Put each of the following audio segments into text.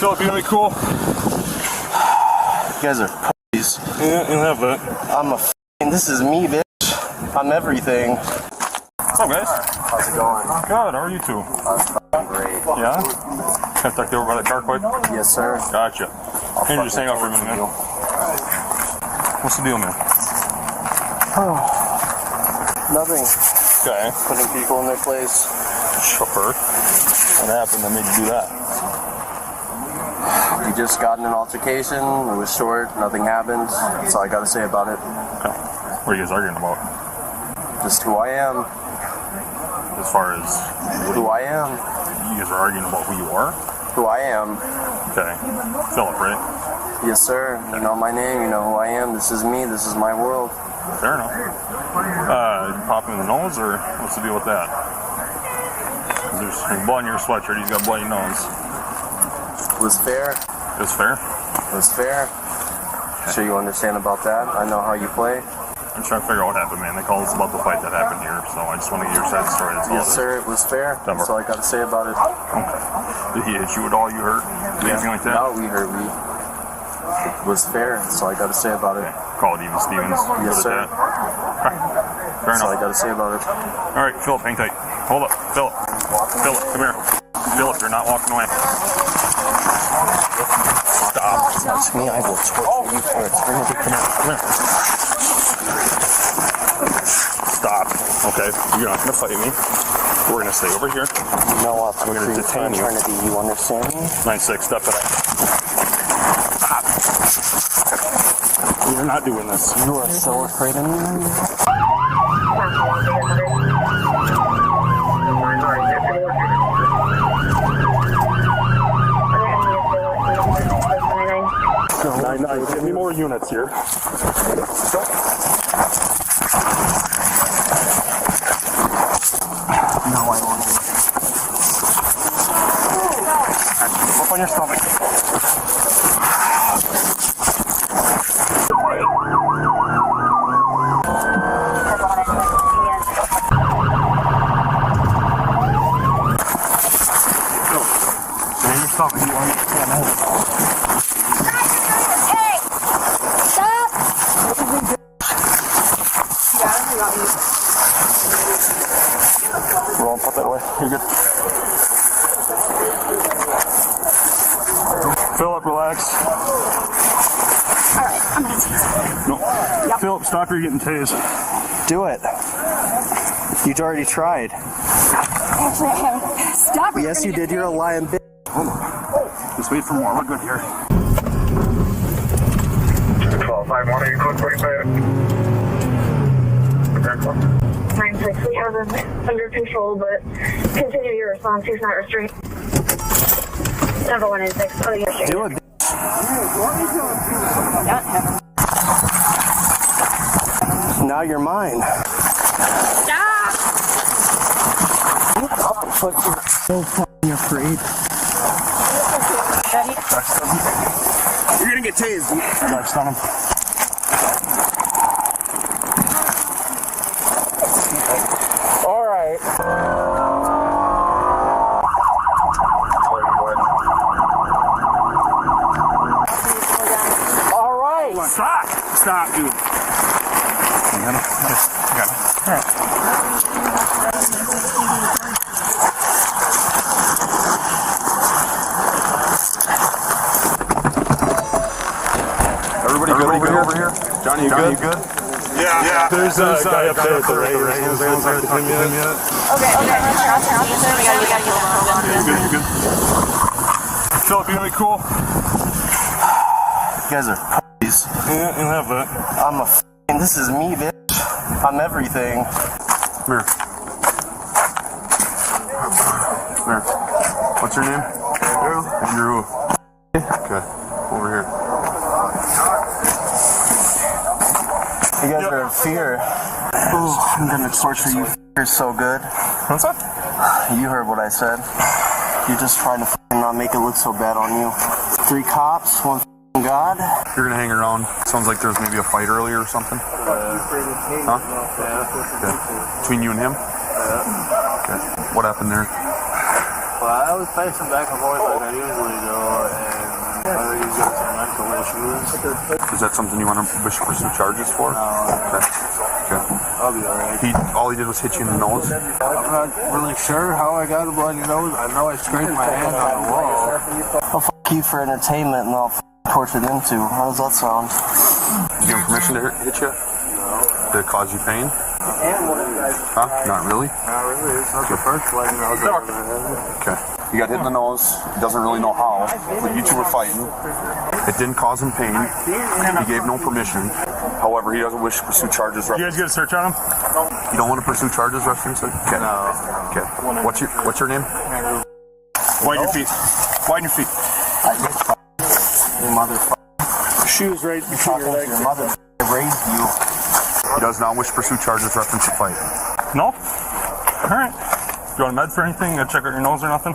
Philip, you gonna be cool? You guys are pussies. Yeah, you'll have that. I'm a this is me, bitch. I'm everything. What's up, guys? How's it going? Good, how are you two? Great. Yeah? Can I talk to you over by that car quick? Yes, sir. Gotcha. Can you just hang out for a minute, man? What's the deal, man? Nothing. Okay. Putting people in their place. Chauffeur. What happened that made you do that? We just got in an altercation. It was short. Nothing happened. That's all I got to say about it. Okay. What are you guys arguing about? Just who I am. As far as... Who I am. You guys are arguing about who you are? Who I am. Okay. Philip, right? Yes, sir. You know my name. You know who I am. This is me. This is my world. Fair enough. You popping in the nose, or what's the deal with that? There's blood in your sweatshirt. He's got bloody nose. It was fair. It was fair? It was fair. Sure you understand about that. I know how you play. I'm trying to figure out what happened, man. They called us about the fight that happened here, so I just want to get your side of the story. Yes, sir. It was fair. That's all I got to say about it. Okay. Did he hit you at all? You hurt? Anything like that? No, we hurt. It was fair. That's all I got to say about it. Call it even Stevens. Yes, sir. Okay. Fair That's all I enough. got to say about it. All right, Philip, hang tight. Hold up. Philip, come here. Philip, you're not walking away. Stop. Touch me, I will torture you for eternity. Come here. Stop. Okay, you're not going to fight me. We're going to stay over here. No, we're going to detain you. Eternity, you understand me? 9-6, step it up. Stop. You're not doing this. You are so afraid of me. Nine. Give me more units here. Go. No, I won't. Up on your stomach. Roll, put that away. You're good. Philip, relax. Alright, I'm gonna tase. No. Yep. Philip, stop, you're getting tased. Do it. You'd already tried. Actually, I haven't. Stop. Yes, you did. You're a lying bitch. Hold on. Just wait for more. We're good here. 12-5-1, code 45. 9-6, we have him under control, but continue your response. He's not restrained. Number 1 is 6. Oh, you're Do it. Now you're mine. Stop! But you're so fucking afraid. You're gonna get tased. Next on him. All right. All right. Stop, dude. I got it. All right. Everybody good over here? Johnny, you good? Yeah. There's a guy up there at the range. Hasn't talked to him yet. Okay. We gotta get him. You good? Philip, you gonna be cool? You guys are pussies. Yeah, you'll have that. I'm a this is me, bitch. I'm everything. Come here. What's your name? Andrew. Okay. Over here. You guys are in fear. Oh, I'm gonna torture you. You're so good. What's up? You heard what I said. You're just trying to not make it look so bad on you. 3 cops, 1 God. You're gonna hang around. Sounds like there's maybe a fight earlier or something. Huh? Okay. Between you and him? Okay. What happened there? Well, I was pacing back and forth like I usually do, and shoes. Is that something you want to pursue charges for? No. Okay. I'll be alright. All he did was hit you in the nose? I'm not really sure how I got a bloody nose. I know I scraped my hand on the wall. I'll f*** you for entertainment and I'll torture them too. How does that sound? Did you give him permission to hit you? No. Did it cause you pain? Huh? Not really? Not really. It's not the first bloody nose I've ever had. Okay. He got hit in the nose. He doesn't really know how. But you two were fighting. It didn't cause him pain. He gave no permission. However, he doesn't wish to pursue charges. You guys get a search on him? You don't want to pursue charges, reference? Okay. No. Okay. What's your name? Widen your feet. Widen your feet. Your motherfucker. Shoes right between your legs. Your mother raised you. He does not wish to pursue charges, reference to fight. No? Alright. Do you want a med for anything? Check out your nose or nothing?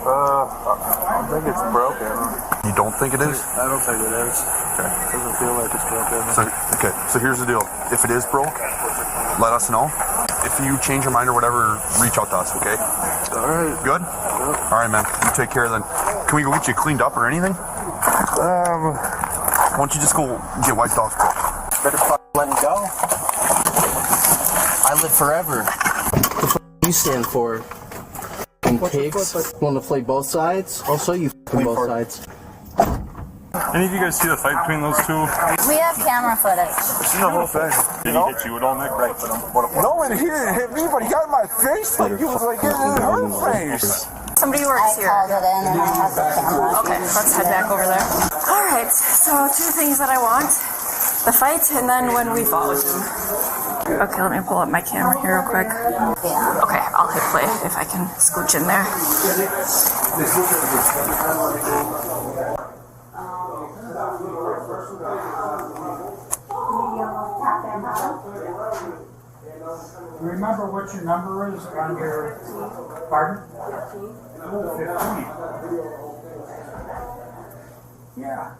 I think it's broken. You don't think it is? I don't think it is. Okay. Doesn't feel like it's broken. So here's the deal. If it is broke, let us know. If you change your mind or whatever, reach out to us, okay? Alright. Good? Yep. Alright, man. You take care then. Can we go get you cleaned up or anything? Why don't you just go get wiped off? Better let me go. I live forever. What the you stand for? Pigs. Want to play both sides? I'll show you both sides. Any of you guys see the fight between those two? We have camera footage. This is the whole thing. Did he hit you at all, Nick? Right. No one here hit me, but he got in my face like he was like getting in her face. Somebody works here. I called it in and I have the camera. Okay, let's head back over there. All right, so two things that I want. The fight and then when we followed him. Okay, let me pull up my camera here real quick. Yeah. Okay, I'll hit play if I can scooch in there. Remember what your number is on your pardon? 15. Yeah.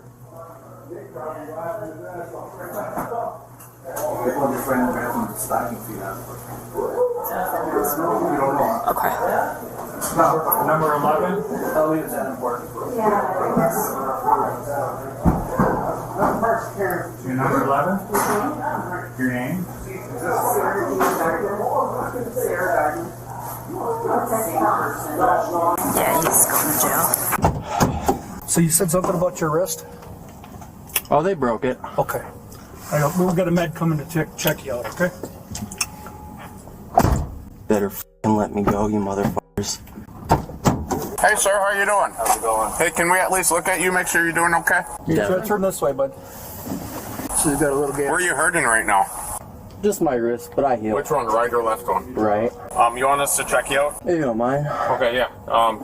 Okay. Number 11? Your number 11? Your name? Yeah, he's going to jail. So you said something about your wrist? Oh, they broke it. Okay. We'll get a med coming to check you out, okay? Better f***ing let me go, you motherfuckers. Hey, sir, how you doing? How's it going? Hey, can we at least look at you, make sure you're doing okay? You turn this way, bud. So you got a little gap. Where are you hurting right now? Just my wrist, but I heal. Which one, right or left one? Right. You want us to check you out? If you don't mind. Okay, yeah.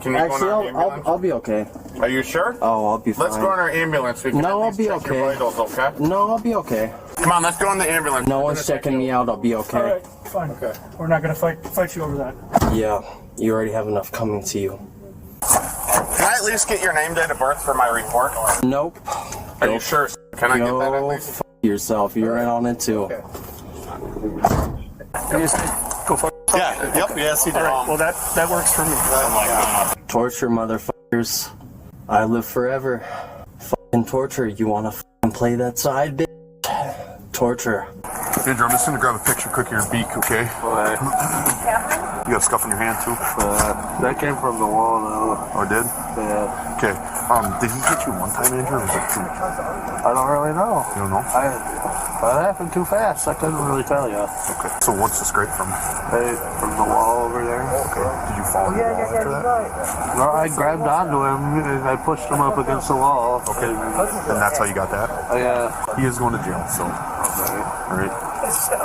Can we Actually, go in our ambulance? I'll be okay. Are you sure? Oh, I'll be fine. Let's go in our ambulance. We can No, at I'll least be check okay. your vitals, okay? No, I'll be okay. Come on, let's go in the ambulance. No one's checking me out. I'll be okay. All right, fine. Okay. We're not going to fight you over that. Yeah, you already have enough coming to you. Can I at least get your name, date of birth for my report? Nope. Are you sure? Can I get that at least? F yourself. You're in on it too. Okay. Go fuck. Yeah. Yep. Yes, he did. Well, that works for me. Torture, motherfuckers. I live forever. Fucking torture. You wanna fucking play that side, bitch? Torture. Andrew, I'm just gonna grab a picture quick of your beak, okay? What? You got scuff on your hand too? That came from the wall, though. Oh, it did? Yeah. Okay. Did he hit you one time, Andrew, or was it two? I don't really know. You don't know? That happened too fast. I couldn't really tell you. Okay. So what's the scrape from? From the wall over there. Okay. Did you fall in the wall after that? No, I grabbed onto him and I pushed him up against the wall. Okay. And that's how you got that? Yeah. He is going to jail, so. Alright.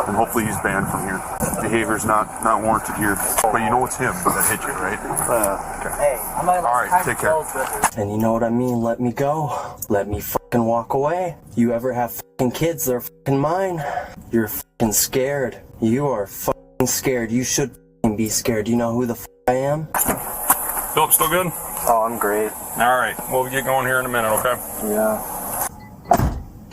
And hopefully he's banned from here. Behavior's not warranted here. But you know it's him that hit you, right? Okay. Alright, take care. And you know what I mean? Let me go. Let me fucking walk away. You ever have fucking kids? They're fucking mine. You're fucking scared. You are fucking scared. You should fucking be scared. You know who the fuck I am? Philip, still good? Oh, I'm great. Alright, we'll get going here in a minute, okay? Yeah.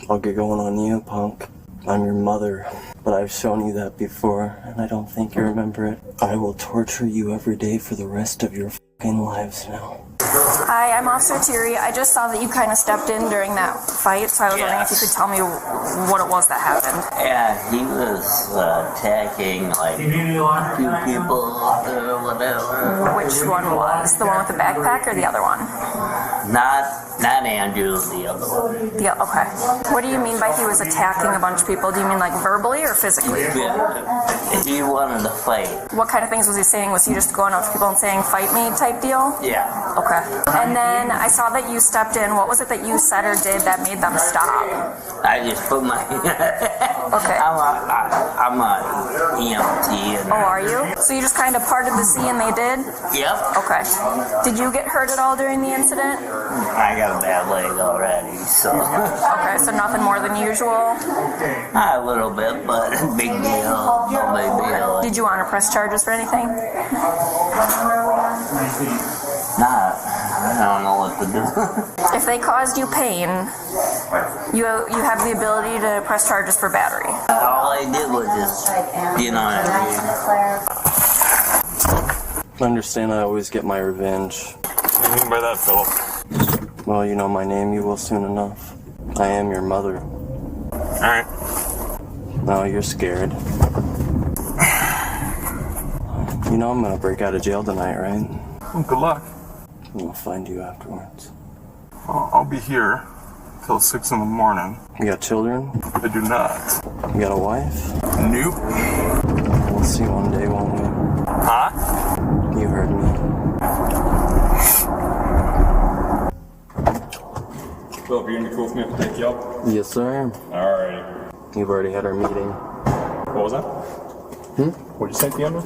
I'll get going on you, punk. I'm your mother, but I've shown you that before, and I don't think you remember it. I will torture you every day for the rest of your fucking lives now. Hi, I'm Officer Thierry. I just saw that you kind of stepped in during that fight, so I was wondering if you could tell me what it was that happened. Yeah, he was attacking like 2 people or whatever. Which one was? The one with the backpack or the other one? Not Andrew, the other one. Okay. What do you mean by he was attacking a bunch of people? Do you mean like verbally or physically? Yeah, he wanted to fight. What kind of things was he saying? Was he just going up to people and saying, fight me type deal? Yeah. Okay. And then I saw that you stepped in. What was it that you said or did that made them stop? I just put my... Okay. I'm a EMT. And are you? So you just kind of parted the sea and they did? Yep. Okay. Did you get hurt at all during the incident? I got a bad leg already, so... Okay, so nothing more than usual? A little bit, but big deal. No big deal. Did you want to press charges for anything? Nah, I don't know what to do. If they caused you pain, you have the ability to press charges for battery. All I did was just, you know what I mean? I understand I always get my revenge. What do you mean by that, Philip? Well, you know my name, you will soon enough. I am your mother. Alright. No, you're scared. You know I'm gonna break out of jail tonight, right? Well, good luck. We'll find you afterwards. I'll be here till 6 in the morning. You got children? I do not. You got a wife? Nope. We'll see one day, won't we? Huh? You heard me. Philip, you gonna be cool with me to pick you up? Yes, sir. Alright. You've already had our meeting. What was that? What'd you say at the end of?